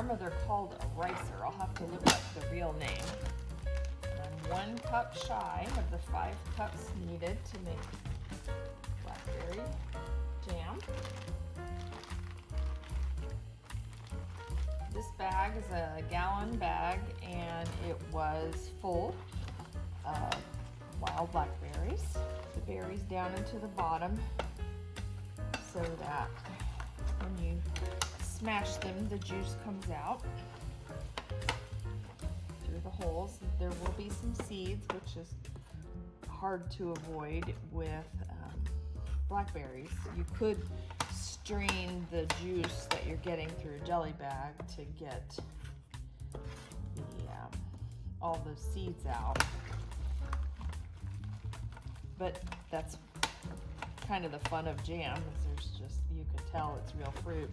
remember they're called a ricer. I'll have to look up the real name. And I'm 1 cup shy of the 5 cups needed to make blackberry jam. This bag is a gallon bag and it was full of wild blackberries. The berries down into the bottom so that when you smash them, the juice comes out through the holes. There will be some seeds, which is hard to avoid with blackberries. You could strain the juice that you're getting through a jelly bag to get all the seeds out, but that's kind of the fun of jam, is there's just, you can tell it's real fruit.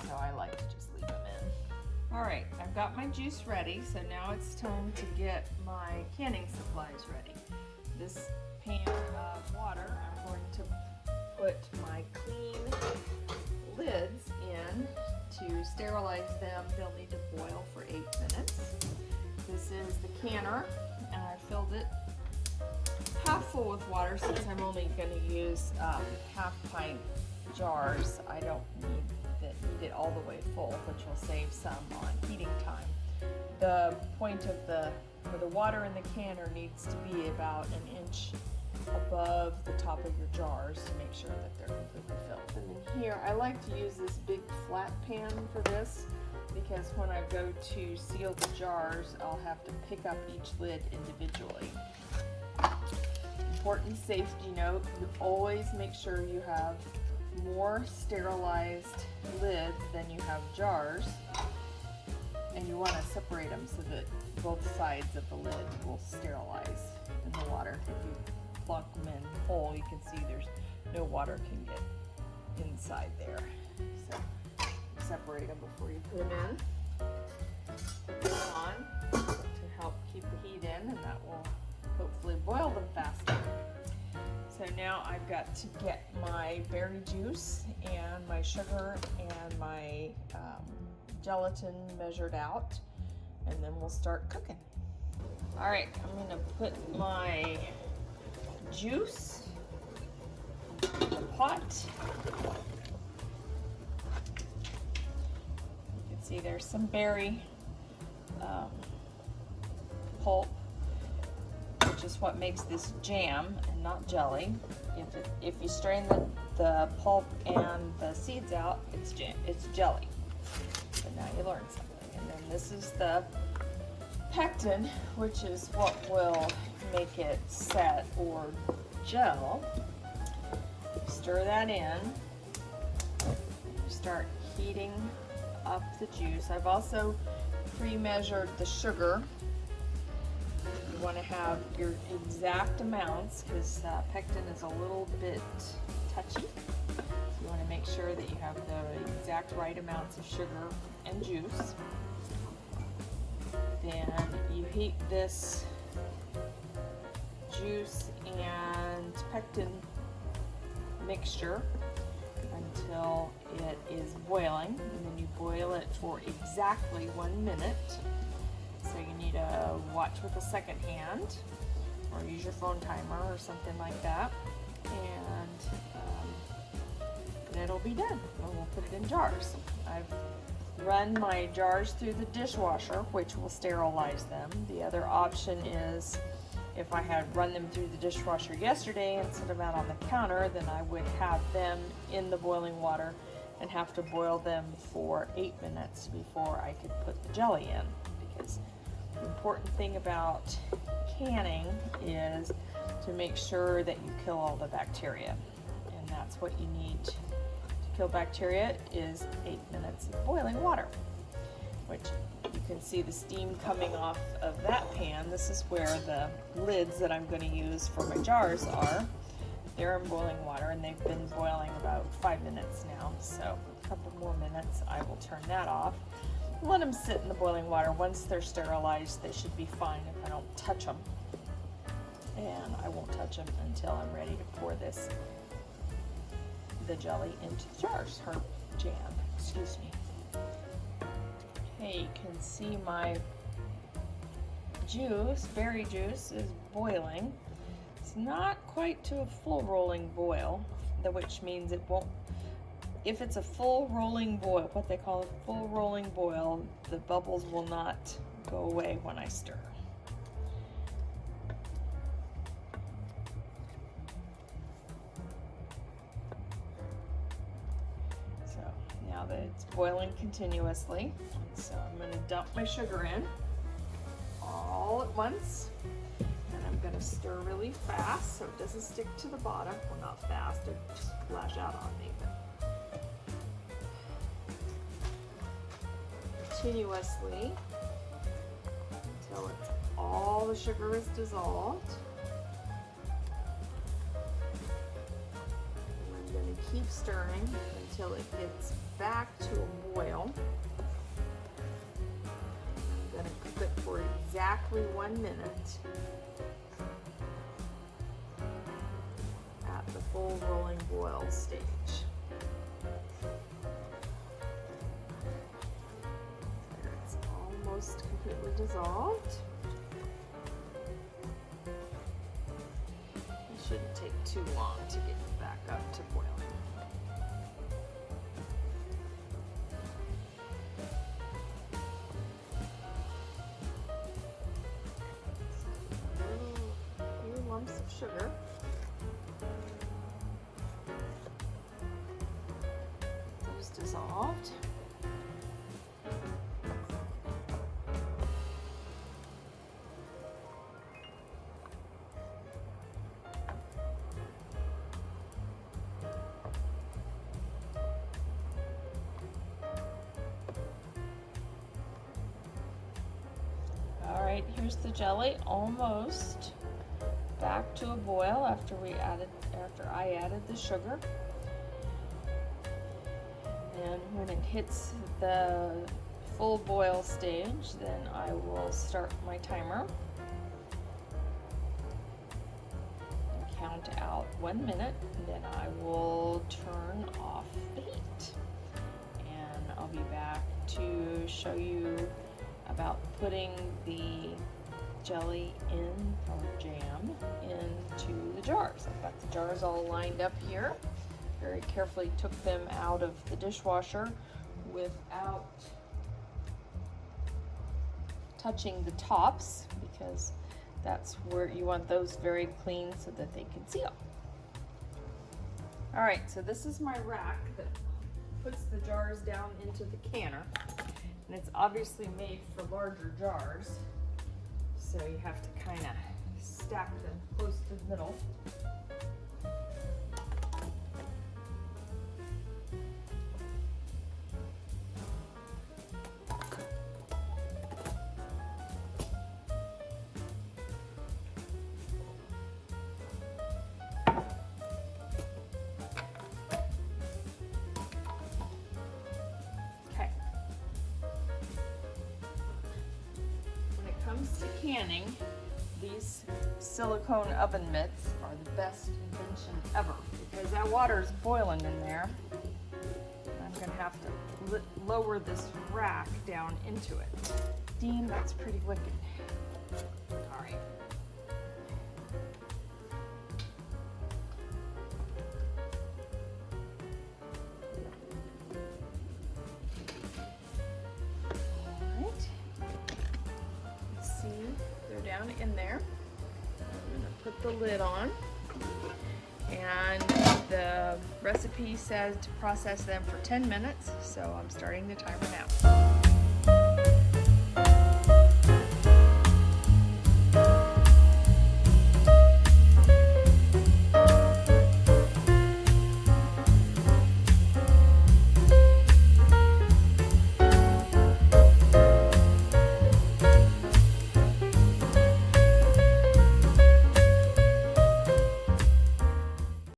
So I like to just leave them in. All right, I've got my juice ready, so now it's time to get my canning supplies ready. This pan of water, I'm going to put my clean lids in to sterilize them. They'll need to boil for 8 minutes. This is the canner, and I filled it half full with water since I'm only going to use half pint jars. I don't need it all the way full, which will save some on heating time. The point of the water in the canner needs to be about 1 inch above the top of your jars to make sure that they're completely filled. And then here, I like to use this big flat pan for this because when I go to seal the jars, I'll have to pick up each lid individually. Important safety note, you always make sure you have more sterilized lids than you have jars, and you want to separate them so that both sides of the lid will sterilize in the water. If you plunk them in whole, you can see there's no water can get inside there. So separate them before you put them in. Put them on to help keep the heat in, and that will hopefully boil them faster. So now I've got to get my berry juice and my sugar and my gelatin measured out, and then we'll start cooking. All right, I'm gonna put my juice in the pot. You can see there's some berry pulp, which is what makes this jam and not jelly. If you strain the pulp and the seeds out, it's jelly. So now you learn something. And then this is the pectin, which is what will make it set or gel. Stir that in. Start heating up the juice. I've also pre-measured the sugar. You want to have your exact amounts because pectin is a little bit touchy. So you want to make sure that you have the exact right amounts of sugar and juice. Then you heat this juice and pectin mixture until it is boiling, and then you boil it for exactly 1 minute. So you need to watch with a second hand or use your phone timer or something like that, and it'll be done, and we'll put it in jars. I've run my jars through the dishwasher, which will sterilize them. The other option is if I had run them through the dishwasher yesterday and set them out on the counter, then I would have them in the boiling water and have to boil them for 8 minutes before I could put the jelly in. Because the important thing about canning is to make sure that you kill all the bacteria, and that's what you need to kill bacteria is 8 minutes of boiling water, which you can see the steam coming off of that pan. This is where the lids that I'm going to use for my jars are. They're in boiling water, and they've been boiling about 5 minutes now, so a couple more minutes I will turn that off. Let them sit in the boiling water. Once they're sterilized, they should be fine if I don't touch them, and I won't touch them until I'm ready to pour the jelly into the jars, or jam, excuse me. Okay, you can see my juice, berry juice, is boiling. It's not quite to a full rolling boil, which means it won't, if it's a full rolling boil, what they call a full rolling boil, the bubbles will not go away when I stir. So now that it's boiling continuously, so I'm going to dump my sugar in all at once, and I'm going to stir really fast so it doesn't stick to the bottom. Well, not fast, it just splash out on me, but continuously until it's all the sugar is dissolved. And I'm going to keep stirring until it gets back to a boil. I'm going to cook it for exactly 1 minute at the full rolling boil stage. Almost completely dissolved. It shouldn't take too long to get it back up to boiling. A few lumps of sugar. Those dissolved. Alright, here's the jelly, almost back to a boil after I added the sugar. And when it hits the full boil stage, then I will start my timer and count out 1 minute, and then I will turn off the heat. And I'll be back to show you about putting the jelly in, or jam, into the jars. I've got the jars all lined up here. Very carefully took them out of the dishwasher without touching the tops, because that's where you want those very clean so that they can seal. Alright, so this is my rack that puts the jars down into the canner. And it's obviously made for larger jars, so you have to kind of stack them close to the middle. To canning, these silicone oven mitts are the best invention ever, because that water is boiling in there. I'm going to have to lower this rack down into it. Dean, that's pretty wicked. All right. Down in there. I'm going to put the lid on, and the recipe says to process them for 10 minutes, so I'm starting the timer now.